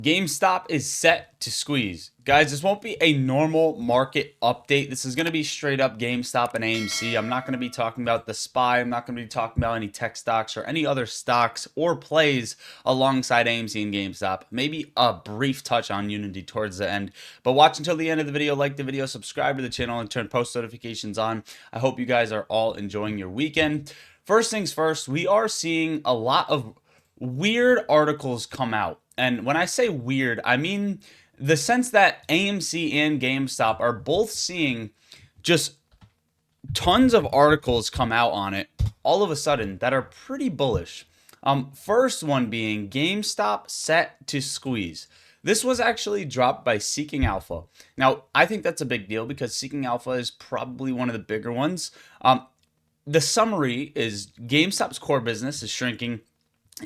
GameStop is set to squeeze. Guys, this won't be a normal market update. This is going to be straight up GameStop and AMC. I'm not going to be talking about the SPY. I'm not going to be talking about any tech stocks or any other stocks or plays alongside AMC and GameStop. Maybe a brief touch on Unity towards the end. But watch until the end of the video, like the video, subscribe to the channel, and turn post notifications on. I hope you guys are all enjoying your weekend. First things first, we are seeing a lot of weird articles come out. And when I say weird, I mean the sense that AMC and GameStop are both seeing just tons of articles come out on it all of a sudden that are pretty bullish. First one being GameStop set to squeeze. This was actually dropped by Seeking Alpha. Now, I think that's a big deal because Seeking Alpha is probably one of the bigger ones. The summary is GameStop's core business is shrinking,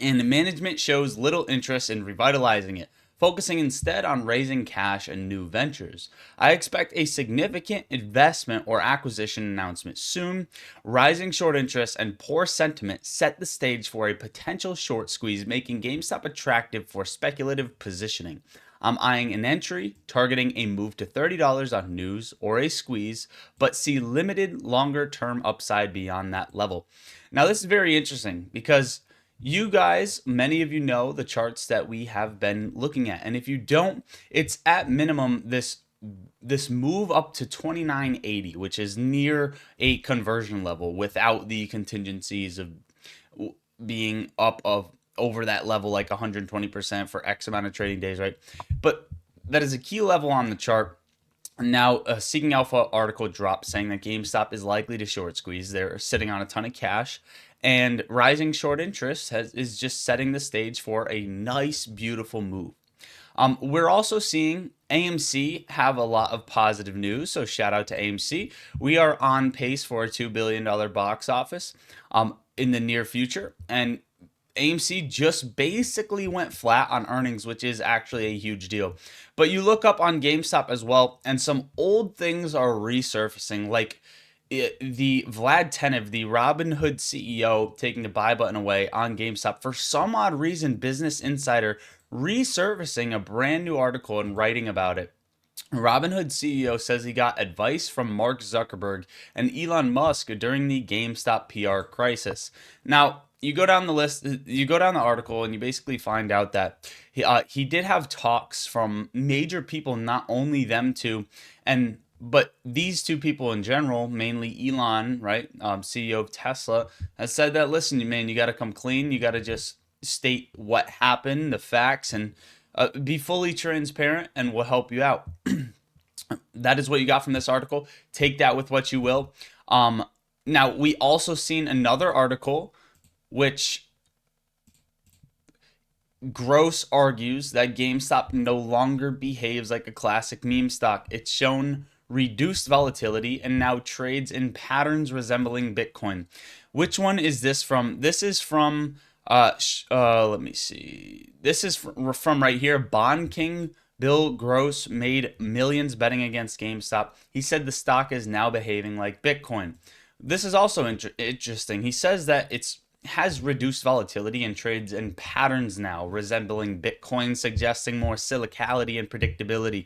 and the management shows little interest in revitalizing it, focusing instead on raising cash and new ventures. I expect a significant investment or acquisition announcement soon. Rising short interest and poor sentiment set the stage for a potential short squeeze, making GameStop attractive for speculative positioning. I'm eyeing an entry, targeting a move to $30 on news or a squeeze, but see limited longer-term upside beyond that level. Now, this is very interesting because you guys, many of you know the charts that we have been looking at. And if you don't, it's at minimum this move up to 29.80, which is near a conversion level without the contingencies of being up of over that level, like 120% for X amount of trading days, right? But that is a key level on the chart. Now, a Seeking Alpha article dropped saying that GameStop is likely to short squeeze. They're sitting on a ton of cash, and rising short interest is just setting the stage for a nice, beautiful move. We're also seeing AMC have a lot of positive news, so shout out to AMC. We are on pace for a $2 billion box office in the near future, and AMC just basically went flat on earnings, which is actually a huge deal. But you look up on GameStop as well, and some old things are resurfacing, like the Vlad Tenev, the Robinhood CEO, taking the buy button away on GameStop. For some odd reason, Business Insider resurfacing a brand new article and writing about it. Robinhood CEO says he got advice from Mark Zuckerberg and Elon Musk during the GameStop PR crisis. Now, you go down the list, you go down the article, and you basically find out that he did have talks from major people, not only them two, but these two people in general, mainly Elon, right, CEO of Tesla, has said that, listen, man, you got to come clean. You got to just state what happened, the facts, and be fully transparent, and we'll help you out. That is what you got from this article. Take that with what you will. Now, we also seen another article which Gross argues that GameStop no longer behaves like a classic meme stock. It's shown reduced volatility and now trades in patterns resembling Bitcoin. Which one is this from? This is from let me see. This is from right here. Bond King Bill Gross made millions betting against GameStop. He said the stock is now behaving like Bitcoin. This is also interesting. He says that it's has reduced volatility and trades in patterns now resembling Bitcoin, suggesting more cyclicality and predictability.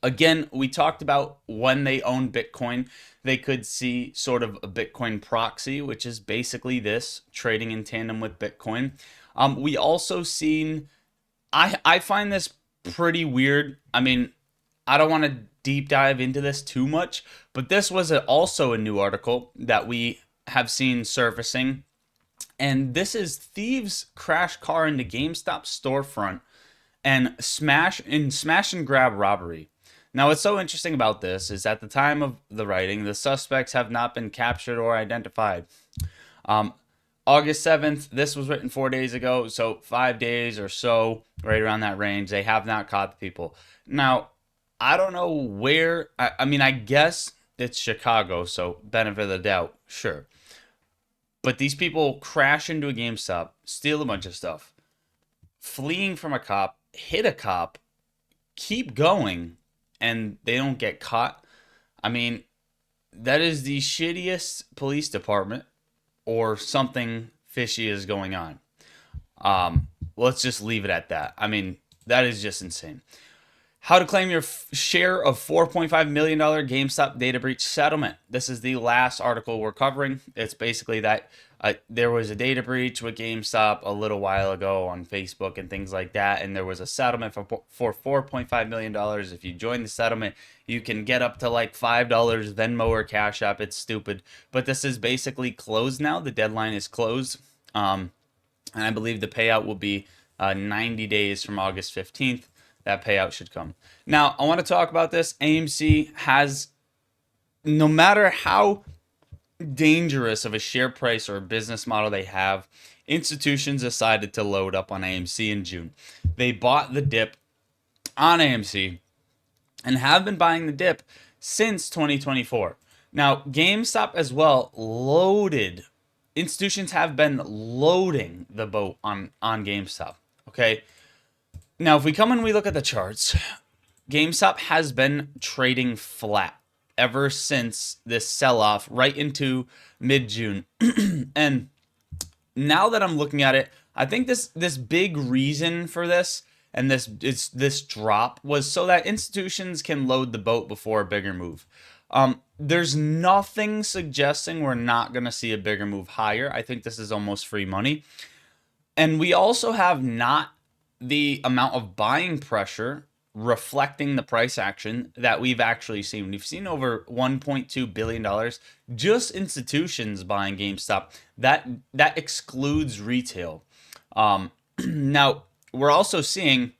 Again, we talked about when they own Bitcoin, they could see sort of a Bitcoin proxy, which is basically this, trading in tandem with Bitcoin. We also seen, I find this pretty weird. I mean, I don't want to deep dive into this too much, but this was also a new article that we have seen surfacing. And this is thieves crash car into GameStop storefront and smash and grab robbery. Now, what's so interesting about this is at the time of the writing, the suspects have not been captured or identified. August 7th, this was written 4 days ago, so 5 days or so, right around that range. They have not caught the people. Now, I don't know where, I mean, I guess it's Chicago, so benefit of the doubt, sure. But these people crash into a GameStop, steal a bunch of stuff, fleeing from a cop, hit a cop, keep going, and they don't get caught. I mean, that is the shittiest police department, or something fishy is going on. let's just leave it at that. I mean, that is just insane. How to claim your share of $4.5 million GameStop data breach settlement. This is the last article we're covering. It's basically that there was a data breach with GameStop a little while ago on Facebook and things like that, and there was a settlement for $4.5 million. If you join the settlement, you can get up to like $5 Venmo or Cash App. It's stupid, but this is basically closed now. The deadline is closed, and I believe the payout will be 90 days from August 15th. That payout should come. Now, I want to talk about this. AMC has, no matter how dangerous of a share price or business model they have, institutions decided to load up on AMC in June. They bought the dip on AMC and have been buying the dip since 2024. Now, GameStop as well loaded. Institutions have been loading the boat on GameStop. Okay. Now, if we come and we look at the charts, GameStop has been trading flat ever since this sell-off right into mid-June. And now that I'm looking at it, I think this big reason for this and this drop was so that institutions can load the boat before a bigger move. There's nothing suggesting we're not going to see a bigger move higher. I think this is almost free money. And we also have not the amount of buying pressure reflecting the price action that we've actually seen. We've seen over $1.2 billion just institutions buying GameStop. That excludes retail. Now, we're also seeing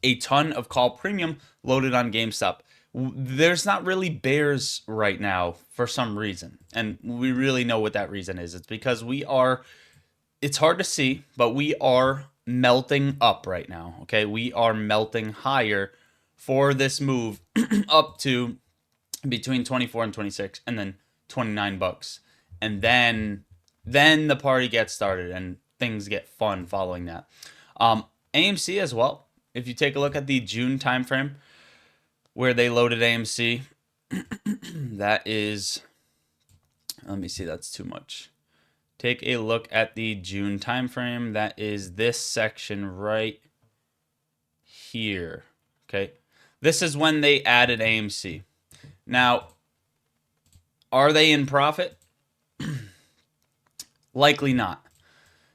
a ton of call premium loaded on GameStop. There's not really bears right now for some reason. And we really know what that reason is. It's because it's hard to see, but we are melting up right now. Okay, we are melting higher for this move up to between 24 and 26 and then $29, and then the party gets started and things get fun following that. AMC as well, if you take a look at the June timeframe where they loaded AMC, that is, let me see, that's too much. Take a look at the June timeframe. That is this section right here. Okay. This is when they added AMC. Now, are they in profit? Likely not.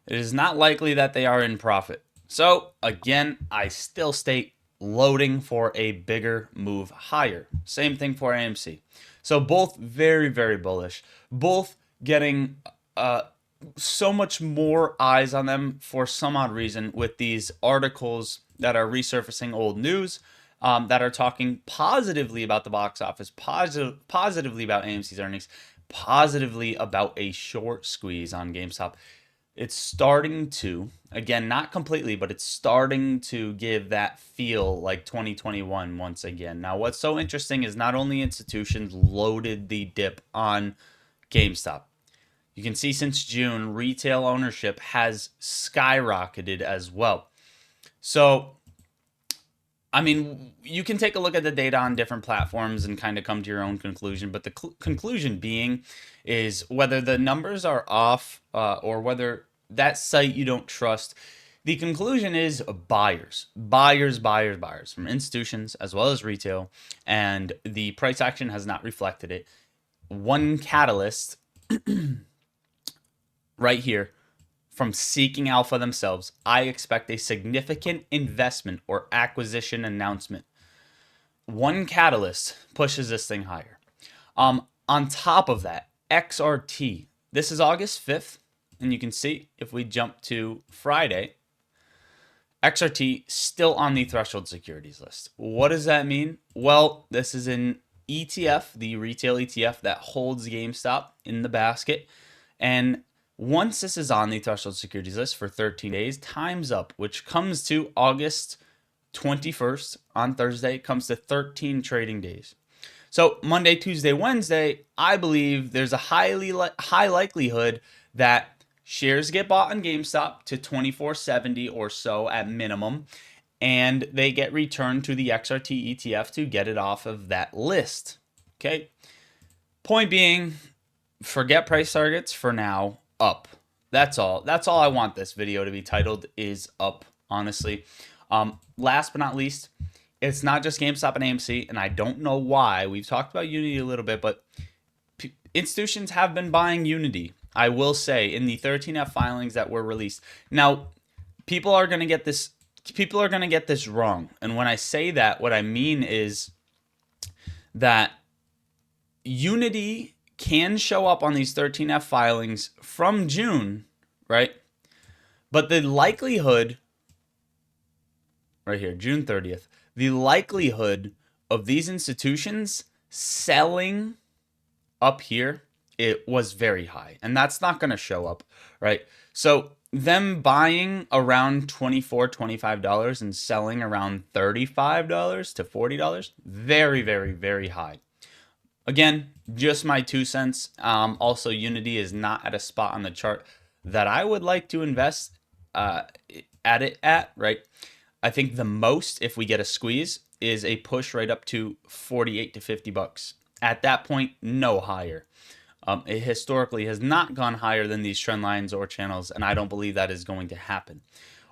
It is not likely that they are in profit. So, again, I still state loading for a bigger move higher. Same thing for AMC. So, both very, very bullish. Both getting so much more eyes on them for some odd reason with these articles that are resurfacing old news, that are talking positively about the box office, positively about AMC's earnings, positively about a short squeeze on GameStop. It's starting to, again, not completely, but it's starting to give that feel like 2021 once again. Now, what's so interesting is not only institutions loaded the dip on GameStop. You can see since June, retail ownership has skyrocketed as well. So, I mean, you can take a look at the data on different platforms and kind of come to your own conclusion. But the conclusion being is whether the numbers are off or whether that site you don't trust, the conclusion is buyers from institutions as well as retail. And the price action has not reflected it. One catalyst right here from Seeking Alpha themselves, I expect a significant investment or acquisition announcement. One catalyst pushes this thing higher. On top of that, XRT. This is August 5th, and you can see if we jump to Friday, XRT still on the threshold securities list. What does that mean? Well, this is an ETF, the retail ETF that holds GameStop in the basket, and once this is on the threshold securities list for 13 days, time's up, which comes to August 21st on Thursday, comes to 13 trading days. So Monday, Tuesday, Wednesday, I believe there's a high likelihood that shares get bought on GameStop to 24.70 or so at minimum, and they get returned to the XRT ETF to get it off of that list. Okay. Point being, forget price targets for now. Up. That's all. That's all I want this video to be titled, is up, honestly. Last but not least, it's not just GameStop and AMC, and I don't know why. We've talked about Unity a little bit, but institutions have been buying Unity. I will say, in the 13F filings that were released. Now, people are going to get this. People are going to get this wrong. And when I say that, what I mean is that Unity can show up on these 13F filings from June, right? But the likelihood, right here, June 30th, the likelihood of these institutions selling up here, it was very high. And that's not going to show up, right? So them buying around $24, $25 and selling around $35 to $40, very, very, very high. Again, just my 2 cents. Also, Unity is not at a spot on the chart that I would like to invest at it at, right? I think the most, if we get a squeeze, is a push right up to 48 to 50 bucks. At that point, no higher. It historically has not gone higher than these trend lines or channels, and I don't believe that is going to happen.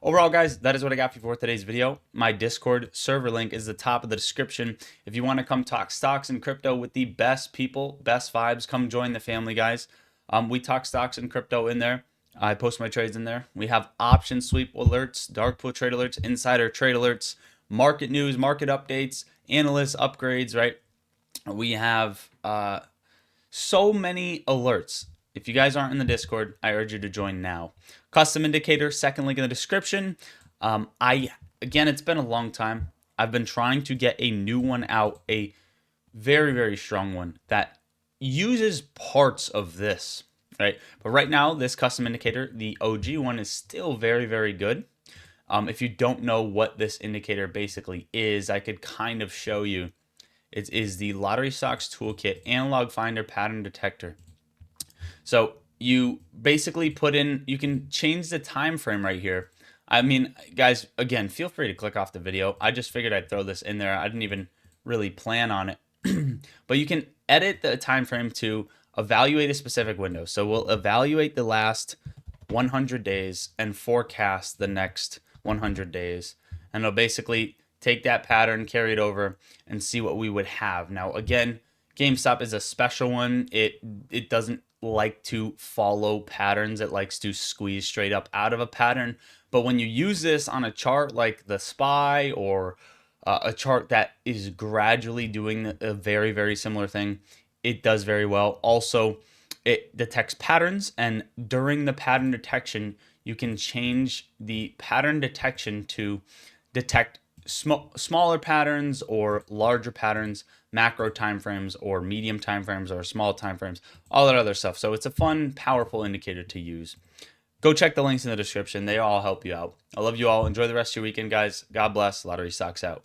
Overall, guys, that is what I got for you for today's video. My Discord server link is the top of the description. If you want to come talk stocks and crypto with the best people, best vibes, come join the family, guys. We talk stocks and crypto in there. I post my trades in there. We have option sweep alerts, dark pool trade alerts, insider trade alerts, market news, market updates, analyst upgrades, right? We have so many alerts. If you guys aren't in the Discord, I urge you to join now. Custom indicator, second link in the description. Again, it's been a long time. I've been trying to get a new one out, a very, very strong one that uses parts of this, right? But right now, this custom indicator, the OG one, is still very, very good. If you don't know what this indicator basically is, I could kind of show you. It is the Lottery Stocks Toolkit Analog Finder Pattern Detector. So you basically put in, you can change the time frame right here. I mean, guys, again, feel free to click off the video. I just figured I'd throw this in there. I didn't even really plan on it. But you can edit the time frame to evaluate a specific window. So we'll evaluate the last 100 days and forecast the next 100 days. And it'll basically take that pattern, carry it over, and see what we would have. Now, again, GameStop is a special one. It doesn't like to follow patterns. It likes to squeeze straight up out of a pattern. But when you use this on a chart like the SPY or a chart that is gradually doing a very, very similar thing, it does very well. Also, it detects patterns, and during the pattern detection, you can change the pattern detection to detect smaller patterns or larger patterns, macro timeframes or medium timeframes or small timeframes, all that other stuff. So it's a fun, powerful indicator to use. Go check the links in the description. They all help you out. I love you all. Enjoy the rest of your weekend, guys. God bless. Lottery Stocks out.